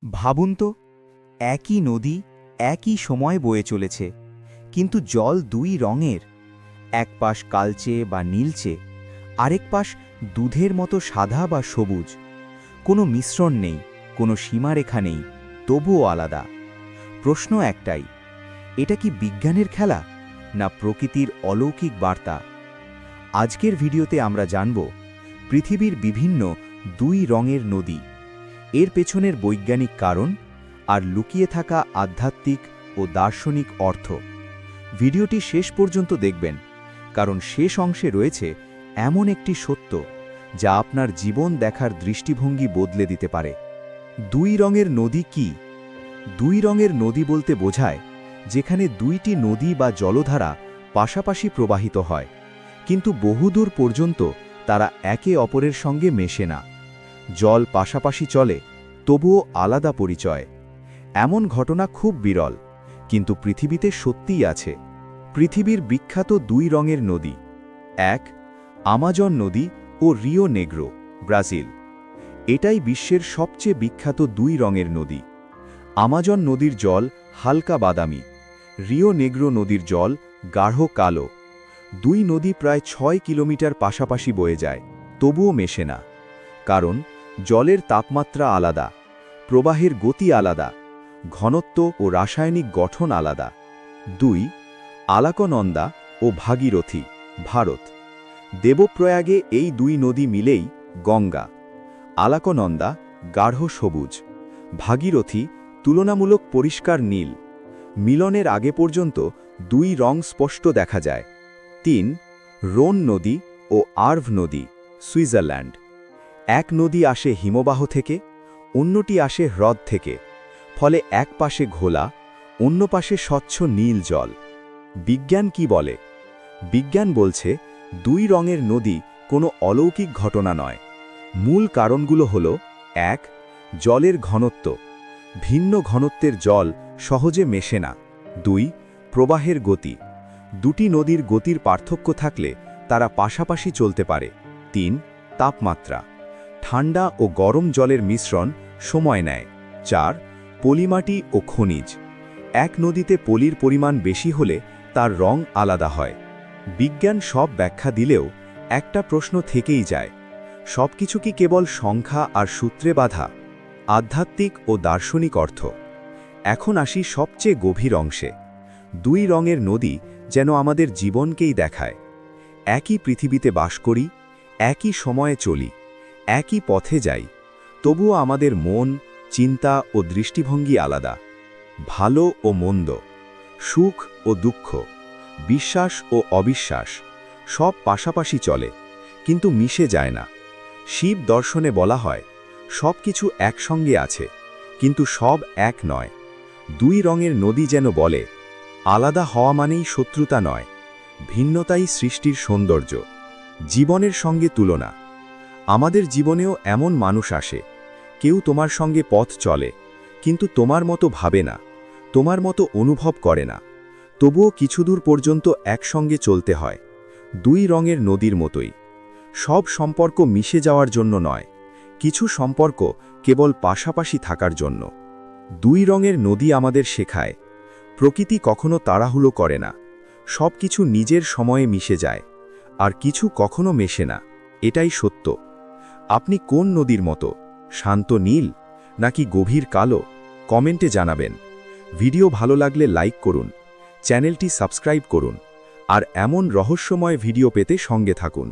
ভাবুন তো, একই নদী একই সময় বয়ে চলেছে, কিন্তু জল দুই রঙের। এক পাশ কালচে বা নীলচে, আরেক পাশ দুধের মতো সাদা বা সবুজ। কোনো মিশ্রণ নেই, কোনো সীমারেখা নেই, তবুও আলাদা। প্রশ্ন একটাই, এটা কি বিজ্ঞানের খেলা, না প্রকৃতির অলৌকিক বার্তা? আজকের ভিডিওতে আমরা জানব পৃথিবীর বিভিন্ন দুই রঙের নদী, এর পেছনের বৈজ্ঞানিক কারণ আর লুকিয়ে থাকা আধ্যাত্মিক ও দার্শনিক অর্থ। ভিডিওটি শেষ পর্যন্ত দেখবেন, কারণ শেষ অংশে রয়েছে এমন একটি সত্য যা আপনার জীবন দেখার দৃষ্টিভঙ্গি বদলে দিতে পারে। দুই রঙের নদী কি? দুই রঙের নদী বলতে বোঝায় যেখানে দুইটি নদী বা জলধারা পাশাপাশি প্রবাহিত হয়, কিন্তু বহুদূর পর্যন্ত তারা একে অপরের সঙ্গে মেশে না। জল পাশাপাশি চলে, তবুও আলাদা পরিচয়। এমন ঘটনা খুব বিরল, কিন্তু পৃথিবীতে সত্যিই আছে। পৃথিবীর বিখ্যাত দুই রঙের নদী। এক, আমাজন নদী ও রিও নেগ্রো, ব্রাজিল। এটাই বিশ্বের সবচেয়ে বিখ্যাত দুই রঙের নদী। আমাজন নদীর জল হালকা বাদামি, রিও নেগ্রো নদীর জল গাঢ় কালো। দুই নদী প্রায় 6 কিলোমিটার পাশাপাশি বয়ে যায়, তবুও মেশে না। কারণ জলের তাপমাত্রা আলাদা, প্রবাহের গতি আলাদা, ঘনত্ব ও রাসায়নিক গঠন আলাদা। 2, আলাকনন্দা ও ভাগীরথী, ভারত। দেবপ্রয়াগে এই দুই নদী মিলেই গঙ্গা। আলাকনন্দা গাঢ় সবুজ, ভাগীরথী তুলনামূলক পরিষ্কার নীল। মিলনের আগে পর্যন্ত দুই রং স্পষ্ট দেখা যায়। 3, রোন নদী ও আর্ভ নদী, সুইজারল্যান্ড। এক নদী আসে হিমবাহ থেকে, অন্যটি আসে হ্রদ থেকে, ফলে এক পাশে ঘোলা, অন্য পাশে স্বচ্ছ নীল জল। বিজ্ঞান কি বলে? বিজ্ঞান বলছে দুই রঙের নদী কোনো অলৌকিক ঘটনা নয়। মূল কারণগুলো হল: 1, জলের ঘনত্ব, ভিন্ন ঘনত্বের জল সহজে মেশে না। 2, প্রবাহের গতি, দুটি নদীর গতির পার্থক্য থাকলে তারা পাশাপাশি চলতে পারে। 3, তাপমাত্রা, ঠান্ডা ও গরম জলের মিশ্রণ সময় নেয়। 4, পলিমাটি ও খনিজ, এক নদীতে পলির পরিমাণ বেশি হলে তার রং আলাদা হয়। বিজ্ঞান সব ব্যাখ্যা দিলেও একটা প্রশ্ন থেকেই যায়, সবকিছু কি কেবল সংখ্যা আর সূত্রে বাঁধা? আধ্যাত্মিক ও দার্শনিক অর্থ। এখন আসি সবচেয়ে গভীর অংশে। দুই রঙের নদী যেন আমাদের জীবনকেই দেখায়। একই পৃথিবীতে বাস করি, একই সময়ে চলি, একই পথে যাই, তবুও আমাদের মন, চিন্তা ও দৃষ্টিভঙ্গি আলাদা। ভালো ও মন্দ, সুখ ও দুঃখ, বিশ্বাস ও অবিশ্বাস, সব পাশাপাশি চলে, কিন্তু মিশে যায় না। শিব দর্শনে বলা হয়, সব কিছু একসঙ্গে আছে, কিন্তু সব এক নয়। দুই রঙের নদী যেন বলে, আলাদা হওয়া মানেই শত্রুতা নয়, ভিন্নতাই সৃষ্টির সৌন্দর্য। জীবনের সঙ্গে তুলনা। আমাদের জীবনেও এমন মানুষ আসে, কেউ তোমার সঙ্গে পথ চলে, কিন্তু তোমার মতো ভাবে না, তোমার মতো অনুভব করে না, তবুও কিছুদূর পর্যন্ত একসঙ্গে চলতে হয়। দুই রঙের নদীর মতোই। সব সম্পর্ক মিশে যাওয়ার জন্য নয়, কিছু সম্পর্ক কেবল পাশাপাশি থাকার জন্য। দুই রঙের নদী আমাদের শেখায়, প্রকৃতি কখনো তাড়াহুড়ো করে না, সব কিছু নিজের সময়ে মিশে যায়, আর কিছু কখনো মেশে না। এটাই সত্য। আপনি কোন নদীর মতো, শান্ত নীল নাকি গভীর কালো? কমেন্টে জানাবেন। ভিডিও ভালো লাগলে লাইক করুন, চ্যানেলটি সাবস্ক্রাইব করুন, আর এমন রহস্যময় ভিডিও পেতে সঙ্গে থাকুন।